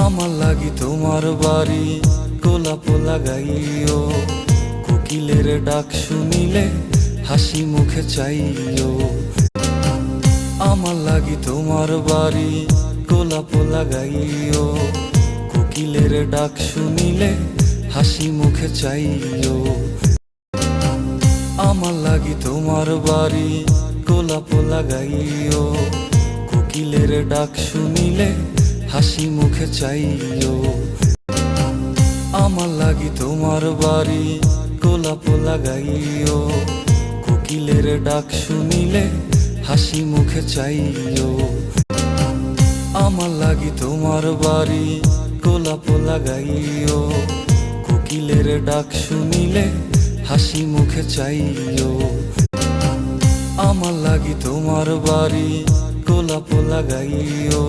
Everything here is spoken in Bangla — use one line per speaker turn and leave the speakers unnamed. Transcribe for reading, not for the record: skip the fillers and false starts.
আমার লাগি তোমার বাড়ি গোলাপ লাগাইও, কোকিলের ডাক শুনিলে হাসি মুখে চাইও। আমার লাগি তোমার বাড়ি গোলাপ লাগাইও, কোকিলের ডাক শুনিলে হাসি মুখে চাইও। আমার লাগি তোমার বাড়ি গোলাপ লাগাইও, কোকিলের ডাক শুনিলে হাসি মুখে চাইও। আমার লাগি তোমার বাড়ি গোলাপ লাগাইও, কোকিলের ডাক শুনিলে হাসি মুখে চাইও। আমার লাগি তোমার বাড়ি গোলাপ লাগাইও, কোকিলের ডাক শুনিলে হাসি মুখে চাইও। আমার লাগি তোমার বাড়ি গোলাপ লাগাইও,